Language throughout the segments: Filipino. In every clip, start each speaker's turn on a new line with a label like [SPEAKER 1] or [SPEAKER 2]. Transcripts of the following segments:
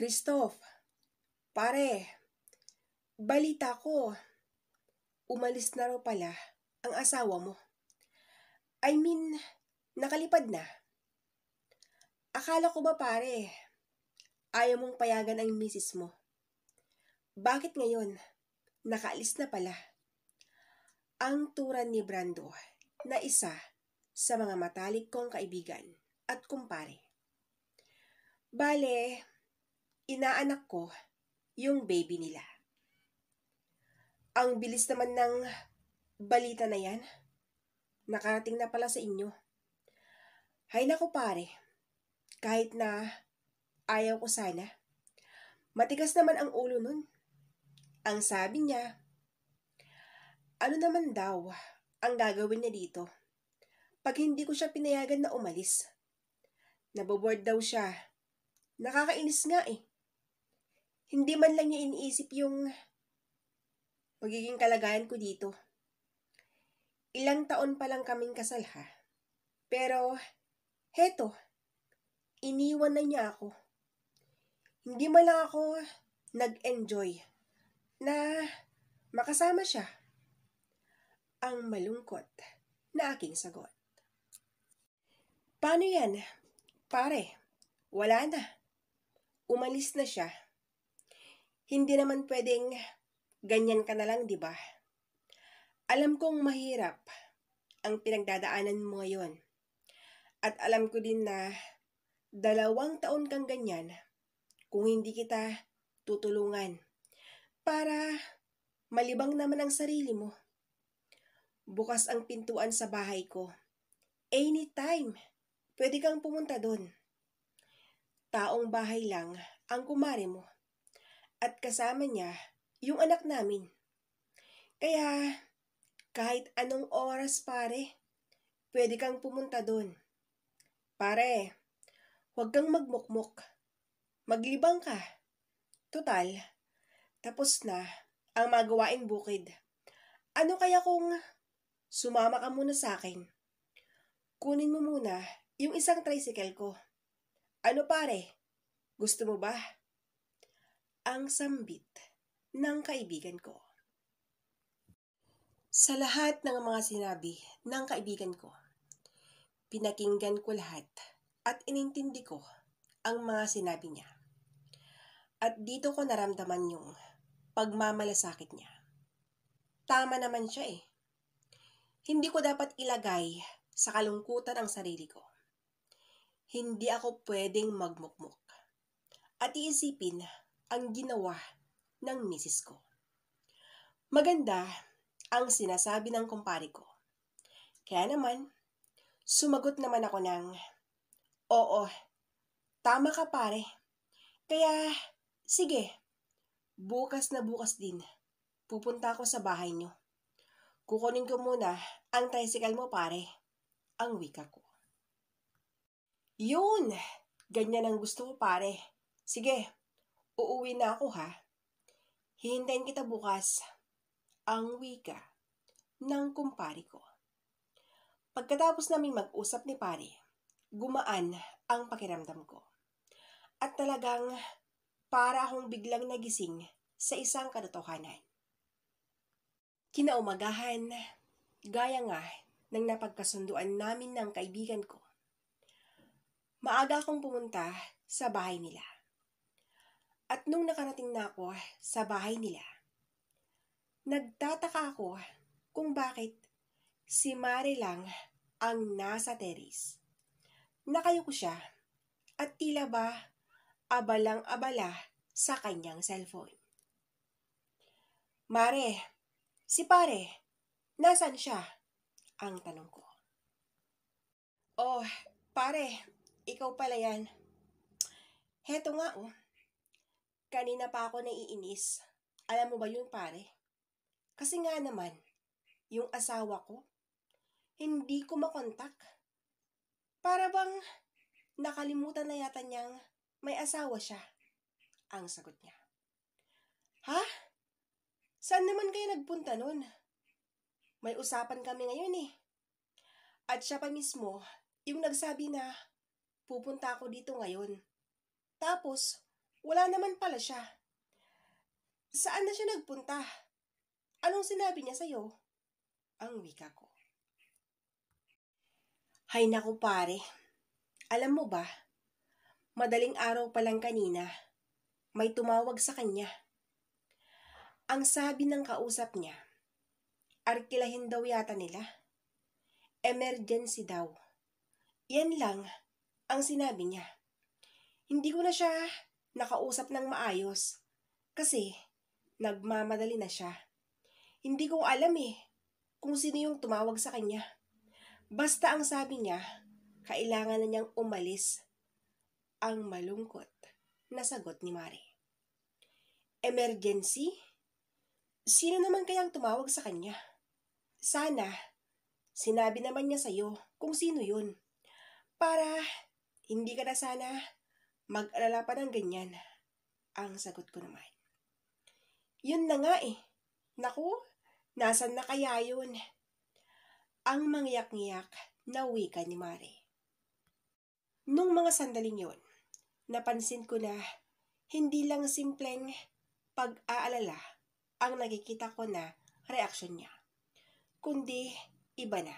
[SPEAKER 1] Christoph, pare, balita ko, umalis na raw pala ang asawa mo. I mean, nakalipad na. Akala ko ba pare, ayaw mong payagan ang misis mo? Bakit ngayon, nakaalis na pala? Ang turan ni Brando na isa sa mga matalik kong kaibigan at kumpare. Bale, inaanak ko yung baby nila. Ang bilis naman ng balita na yan. Nakarating na pala sa inyo. Hay nako pare, kahit na ayaw ko sana, matigas naman ang ulo nun. Ang sabi niya, ano naman daw ang gagawin niya dito pag hindi ko siya pinayagan na umalis. Naboboard daw siya. Nakakainis nga eh. Hindi man lang niya iniisip yung magiging kalagayan ko dito. Ilang taon pa lang kaming kasal ha. Pero, heto, iniwan na niya ako. Hindi man lang ako nag-enjoy na makasama siya. Ang malungkot na aking sagot. Paano yan? Pare, wala na. Umalis na siya. Hindi naman pwedeng ganyan ka na lang, di ba? Alam kong mahirap ang pinagdadaanan mo ngayon. At alam ko din na 2 taon kang ganyan kung hindi kita tutulungan para malibang naman ang sarili mo. Bukas ang pintuan sa bahay ko. Anytime, pwede kang pumunta doon. Taong bahay lang ang kumare mo. At kasama niya yung anak namin. Kaya kahit anong oras pare, pwede kang pumunta doon. Pare, huwag kang magmukmuk. Maglibang ka. Total, tapos na ang magawaing bukid. Ano kaya kung sumama ka muna sa akin? Kunin mo muna yung isang tricycle ko. Ano pare, gusto mo ba? Ang sambit ng kaibigan ko. Sa lahat ng mga sinabi ng kaibigan ko, pinakinggan ko lahat at inintindi ko ang mga sinabi niya. At dito ko naramdaman yung pagmamalasakit niya. Tama naman siya eh. Hindi ko dapat ilagay sa kalungkutan ang sarili ko. Hindi ako pwedeng magmukmuk at iisipin ang ginawa ng misis ko. Maganda ang sinasabi ng kumpare ko. Kaya naman, sumagot naman ako ng, oo, tama ka pare. Kaya, sige, bukas na bukas din, pupunta ako sa bahay niyo. Kukunin ko muna ang tricycle mo pare, ang wika ko. Yun, ganyan ang gusto ko pare. Sige, uuwi na ako ha. Hihintayin kita bukas, ang wika ng kumpare ko. Pagkatapos naming mag-usap ni pare, gumaan ang pakiramdam ko. At talagang para akong biglang nagising sa isang katotohanan. Kinaumagahan, gaya nga ng napagkasunduan namin ng kaibigan ko. Maaga akong pumunta sa bahay nila. At nung nakarating na ako sa bahay nila, nagtataka ako kung bakit si Mare lang ang nasa terrace. Nakayuko siya at tila ba abalang-abala sa kanyang cellphone. Mare, si pare, nasaan siya? Ang tanong ko. Oh, pare, ikaw pala yan. Heto nga oh. Kanina pa ako naiinis. Alam mo ba yun pare? Kasi nga naman, yung asawa ko, hindi ko makontak. Para bang nakalimutan na yata niyang may asawa siya. Ang sagot niya. Ha? Saan naman kayo nagpunta nun? May usapan kami ngayon eh. At siya pa mismo, yung nagsabi na pupunta ako dito ngayon. Tapos, Wala naman pala siya. Saan na siya nagpunta? Anong sinabi niya sa'yo? Ang wika ko. Hay naku pare, alam mo ba, madaling araw pa lang kanina, may tumawag sa kanya. Ang sabi ng kausap niya, arkilahin daw yata nila. Emergency daw. Yan lang ang sinabi niya. Hindi ko na siya nakausap ng maayos kasi nagmamadali na siya. Hindi ko alam kung sino yung tumawag sa kanya. Basta ang sabi niya, kailangan na niyang umalis. Ang malungkot na sagot ni Mare. Emergency? Sino naman kayang tumawag sa kanya? Sana, sinabi naman niya sa'yo kung sino yun. Para hindi ka na sana mag-alala pa ng ganyan. Ang sagot ko naman. Yun na nga Naku, nasan na kaya yun? Ang mangyak-ngyak na wika ni Mare. Nung mga sandaling yun, napansin ko na hindi lang simpleng pag-aalala ang nakikita ko na reaksyon niya, kundi iba na.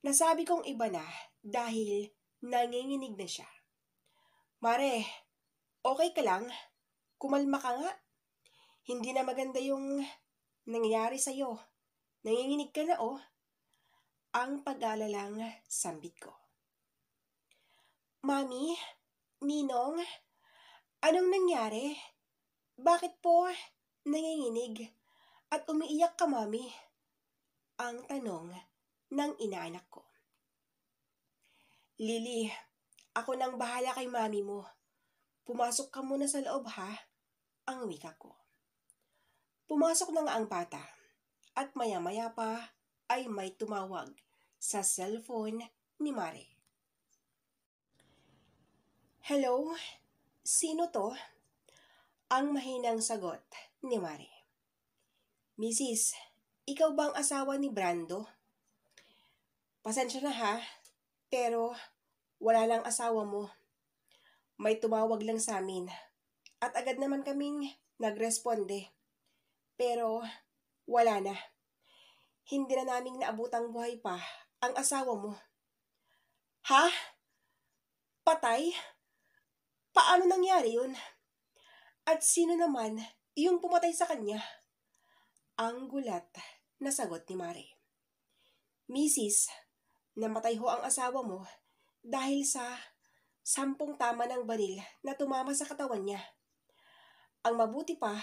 [SPEAKER 1] Nasabi kong iba na dahil nanginginig na siya. Mare, okay ka lang? Kumalma ka nga. Hindi na maganda yung nangyayari sa'yo. Nanginginig ka na Ang pag-aalalang sambit ko. Mami, Ninong, anong nangyari? Bakit po nanginginig at umiiyak ka, Mami? Ang tanong ng inaanak ko. Lily, ako nang bahala kay Mami mo. Pumasok ka muna sa loob ha, ang wika ko. Pumasok na nga ang bata at maya-maya pa ay may tumawag sa cellphone ni Mare. Hello? Sino to? Ang mahinang sagot ni Mare. Mrs., ikaw bang asawa ni Brando? Pasensya na ha, pero wala lang asawa mo. May tumawag lang sa amin at agad naman kaming nagresponde. Pero wala na. Hindi na naming naabutang buhay pa ang asawa mo. Ha? Patay? Paano nangyari yun? At sino naman yung pumatay sa kanya? Ang gulat na sagot ni Mare. Mrs., namatay ho ang asawa mo dahil sa 10 tama ng baril na tumama sa katawan niya. Ang mabuti pa,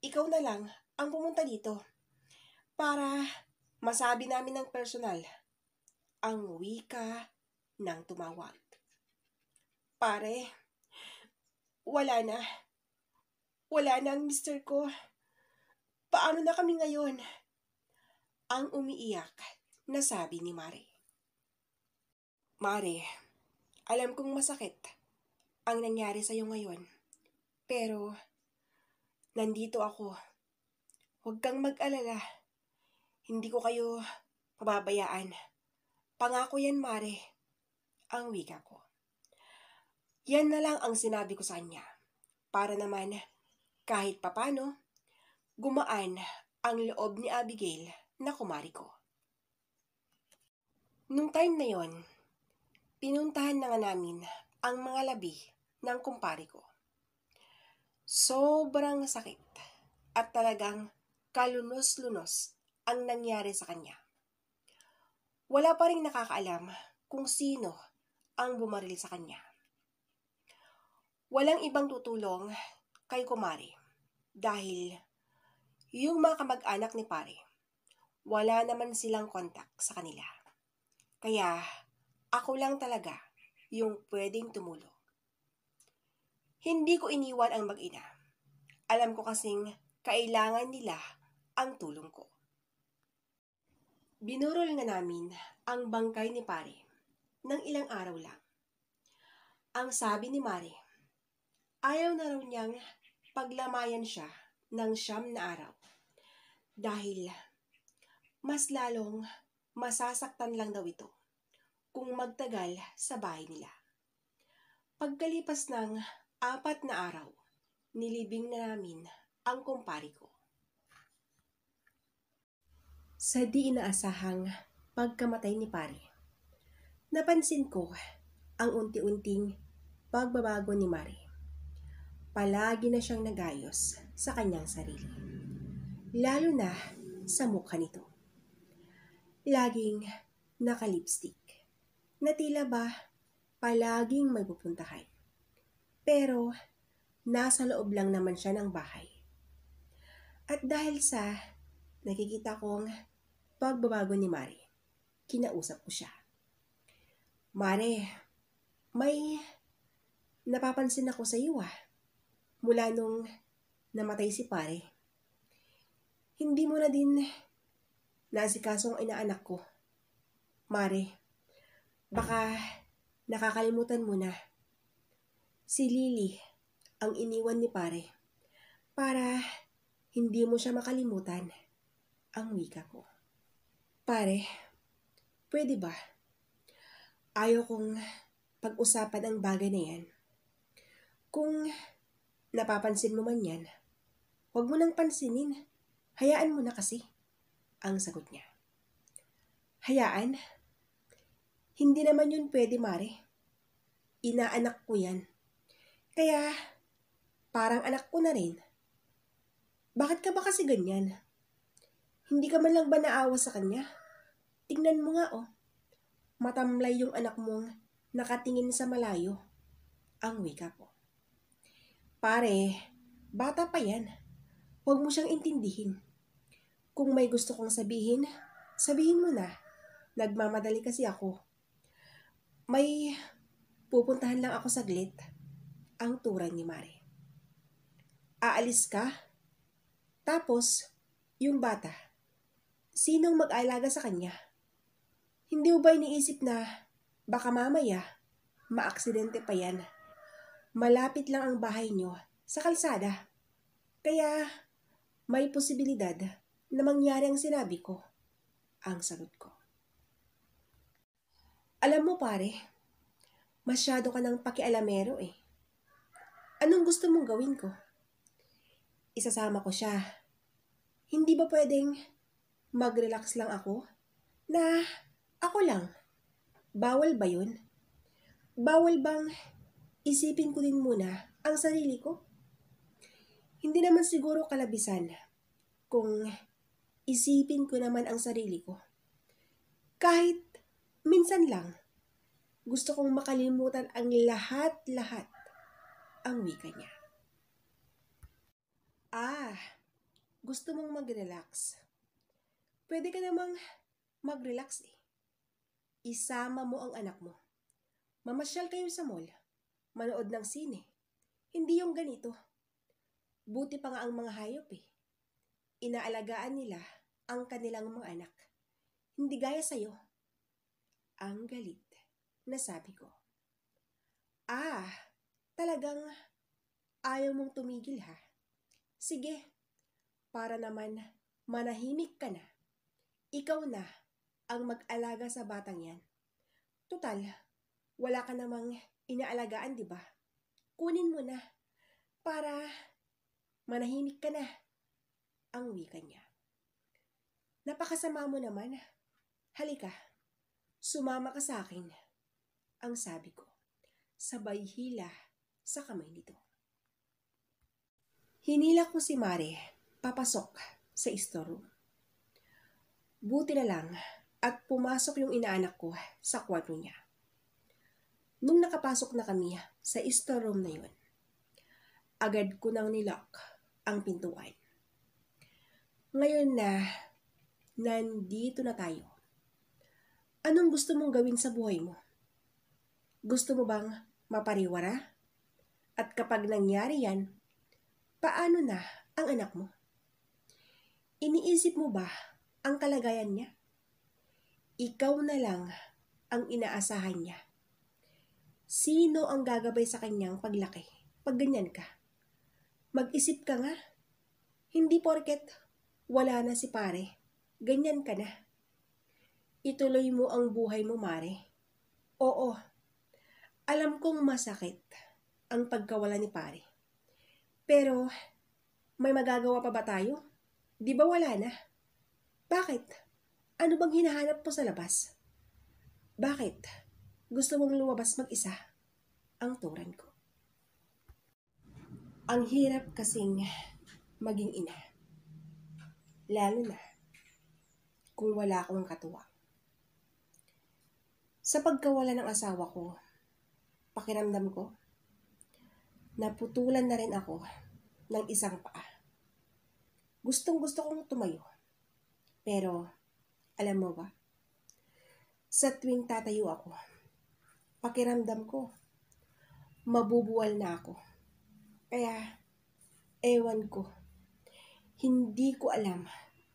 [SPEAKER 1] ikaw na lang ang pumunta dito para masabi namin ng personal ang wika ng tumawag. Pare, wala na. Wala na ang mister ko. Paano na kami ngayon? Ang umiiyak na sabi ni Mare. Mare, alam kong masakit ang nangyari sa'yo ngayon. Pero, nandito ako. Huwag kang mag-alala. Hindi ko kayo pababayaan. Pangako yan, Mare. Ang wika ko. Yan na lang ang sinabi ko sa kanya. Para naman, kahit papano, gumaan ang loob ni Abigail na kumari ko. Nung time na yon, pinuntahan na nga namin ang mga labi ng kumpari ko. Sobrang sakit at talagang kalunos-lunos ang nangyari sa kanya. Wala pa rin nakakaalam kung sino ang bumaril sa kanya. Walang ibang tutulong kay kumari dahil yung mga kamag-anak ni pare, wala naman silang kontak sa kanila. Kaya ako lang talaga yung pwedeng tumulong. Hindi ko iniwan ang mag-ina. Alam ko kasing kailangan nila ang tulong ko. Binurol nga namin ang bangkay ni pare ng ilang araw lang. Ang sabi ni Mare, ayaw na raw niyang paglamayan siya ng 9 na araw dahil mas lalong masasaktan lang daw ito kung magtagal sa bahay nila. Pagkalipas ng 4 na araw, nilibing na namin ang kumpari ko. Sa di inaasahang pagkamatay ni pare, napansin ko ang unti-unting pagbabago ni Mari. Palagi na siyang nagayos sa kanyang sarili, lalo na sa mukha nito. Laging naka-lipstick, na tila ba palaging may pupuntahan. Pero nasa loob lang naman siya ng bahay. At dahil sa nakikita kong pagbabago ni Mari, kinausap ko siya. Mare, may napapansin ako sa iyo mula nung namatay si pare. Hindi mo na din nasikaso ang inaanak ko. Mare, baka nakakalimutan mo na. Si Lily ang iniwan ni pare para hindi mo siya makalimutan, ang wika ko. Pare, pwede ba? Ayaw kong pag-usapan ang bagay na yan. Kung napapansin mo man yan, huwag mo nang pansinin. Hayaan mo na kasi, ang sagot niya. Hayaan? Hindi naman yun pwede, Mare. Inaanak ko yan. Kaya, parang anak ko na rin. Bakit ka ba kasi ganyan? Hindi ka man lang ba naawa sa kanya? Tingnan mo nga matamlay yung anak mong nakatingin sa malayo, ang wika ko. Pare, bata pa yan. Huwag mo siyang intindihin. Kung may gusto kong sabihin, sabihin mo na. Nagmamadali kasi ako. May pupuntahan lang ako saglit, ang turan ni Mare. Aalis ka? Tapos, yung bata, sinong mag-aalaga sa kanya? Hindi mo ba iniisip na baka mamaya, maaksidente pa yan? Malapit lang ang bahay nyo sa kalsada. Kaya, may posibilidad na mangyari ang sinabi ko, ang sagot ko. Alam mo pare, masyado ka ng pakialamero Anong gusto mong gawin ko? Isasama ko siya. Hindi ba pwedeng mag-relax lang ako? Na ako lang. Bawal ba yun? Bawal bang isipin ko din muna ang sarili ko? Hindi naman siguro kalabisan kung isipin ko naman ang sarili ko. Kahit minsan lang, gusto kong makalimutan ang lahat-lahat, ang wika niya. Gusto mong mag-relax. Pwede ka namang mag-relax Isama mo ang anak mo. Mamasyal kayo sa mall. Manood ng sine. Hindi yung ganito. Buti pa nga ang mga hayop Inaalagaan nila ang kanilang mga anak. Hindi gaya sa'yo. Ang galit na sabi ko. Talagang ayaw mong tumigil ha? Sige, para naman manahimik ka na. Ikaw na ang mag-alaga sa batang yan. Tutal, wala ka namang inaalagaan, di ba? Kunin mo na para manahimik ka na, ang wika niya. Napakasama mo naman. Halika, sumama ka sa akin, ang sabi ko, sabay hila sa kamay nito. Hinila ko si Mare papasok sa storeroom. Buti na lang at pumasok yung inaanak ko sa kwarto niya. Nung nakapasok na kami sa storeroom na yun, agad ko nang nilock ang pintuan. Ngayon na nandito na tayo, anong gusto mong gawin sa buhay mo? Gusto mo bang mapariwara? At kapag nangyari yan, paano na ang anak mo? Iniisip mo ba ang kalagayan niya? Ikaw na lang ang inaasahan niya. Sino ang gagabay sa kanyang paglaki pag ganyan ka? Mag-isip ka nga. Hindi porket wala na si pare, ganyan ka na. Ituloy mo ang buhay mo, Mare. Oo, alam kong masakit ang pagkawala ni pare. Pero may magagawa pa ba tayo? Di ba wala na? Bakit? Ano bang hinahanap mo sa labas? Bakit? Gusto mong lumabas mag-isa? Ang turan ko. Ang hirap kasing maging ina. Lalo na kung wala akong katuwang. Sa pagkawala ng asawa ko, pakiramdam ko, naputulan na rin ako ng isang paa. Gustong-gusto kong tumayo. Pero, alam mo ba? Sa tuwing tatayo ako, pakiramdam ko, mabubuwal na ako. Kaya, ewan ko, hindi ko alam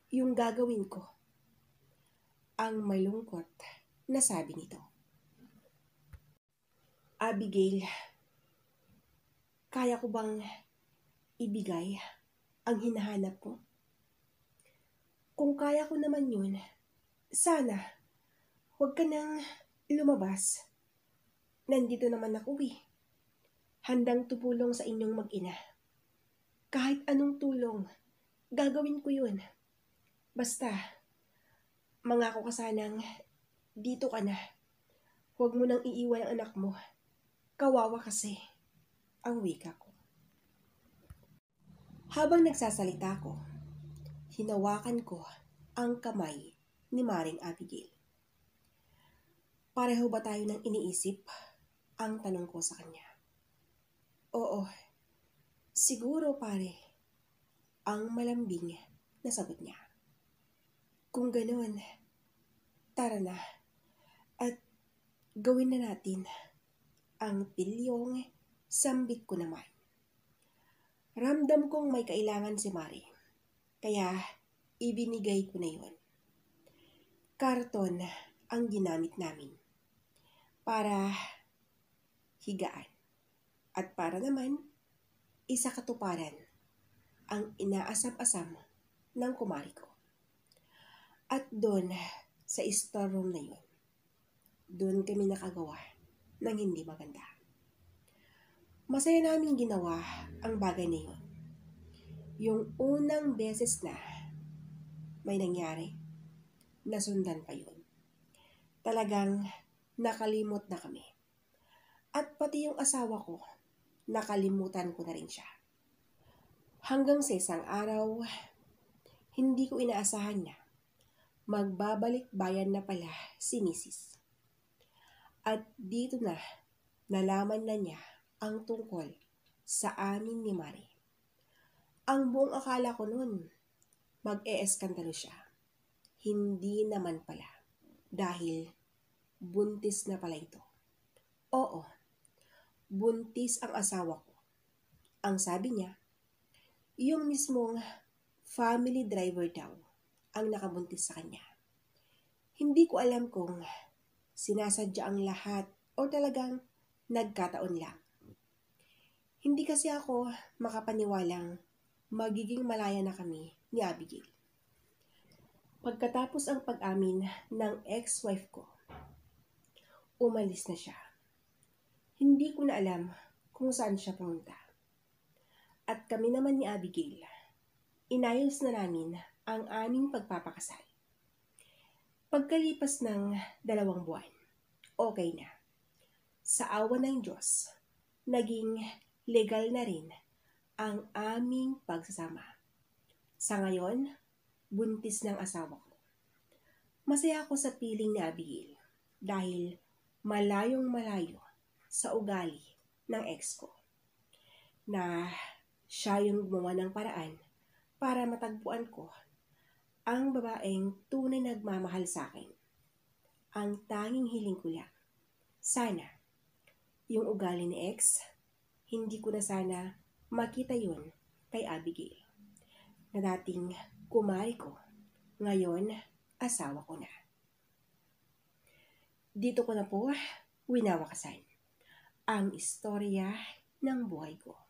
[SPEAKER 1] yung gagawin ko. Ang malungkot na sabi nito. Abigail, kaya ko bang ibigay ang hinahanap mo? Kung kaya ko naman yun, sana huwag ka nang lumabas. Nandito naman ako Handang tumulong sa inyong mag-ina. Kahit anong tulong, gagawin ko yun. Basta, mangako ka sanang dito ka na. Huwag mo nang iiwan ang anak mo. Kawawa kasi ang wika ko. Habang nagsasalita ko, hinawakan ko ang kamay ni Maring Abigail. Pareho ba tayo ng iniisip? Ang tanong ko sa kanya. Oo, siguro pare, ang malambing na sagot niya. Kung ganoon, tara na at gawin na natin ang pilyong sambit ko naman. Ramdam kong may kailangan si Mari, kaya ibinigay ko na yun. Karton ang ginamit namin para higaan at para naman isa katuparan ang inaasam-asam ng kumari ko. At doon sa storeroom na yun, doon kami nakagawa ng hindi maganda. Masaya namin ginawa ang bagay na yun. Yung unang beses na may nangyari, nasundan pa yun. Talagang nakalimot na kami. At pati yung asawa ko, nakalimutan ko na rin siya. Hanggang sa isang araw, hindi ko inaasahan na magbabalik bayan na pala si Mrs. At dito na nalaman na niya ang tungkol sa amin ni Mari. Ang buong akala ko noon, mag-e-eskandalo siya. Hindi naman pala, dahil buntis na pala ito. Oo, buntis ang asawa ko. Ang sabi niya, yung mismong family driver daw ang nakabuntis sa kanya. Hindi ko alam kung sinasadya ang lahat o talagang nagkataon lang. Hindi kasi ako makapaniwalang magiging malaya na kami ni Abigail. Pagkatapos ang pag-amin ng ex-wife ko, umalis na siya. Hindi ko na alam kung saan siya pumunta. At kami naman ni Abigail, inayos na namin ang aming pagpapakasal. Pagkalipas ng 2 buwan, okay na. Sa awa ng Diyos, naging legal na rin ang aming pagsasama. Sa ngayon, buntis ng asawa ko. Masaya ako sa piling ni Abigail dahil malayong malayo sa ugali ng ex ko na siya yung gumawa ng paraan para matagpuan ko ang babaeng tunay nagmamahal sa akin. Ang tanging hiling ko lang, sana yung ugali ni ex, hindi ko na sana makita yun kay Abigail na dating kumari ko, ngayon asawa ko na. Dito ko na po winawakasan ang istorya ng buhay ko.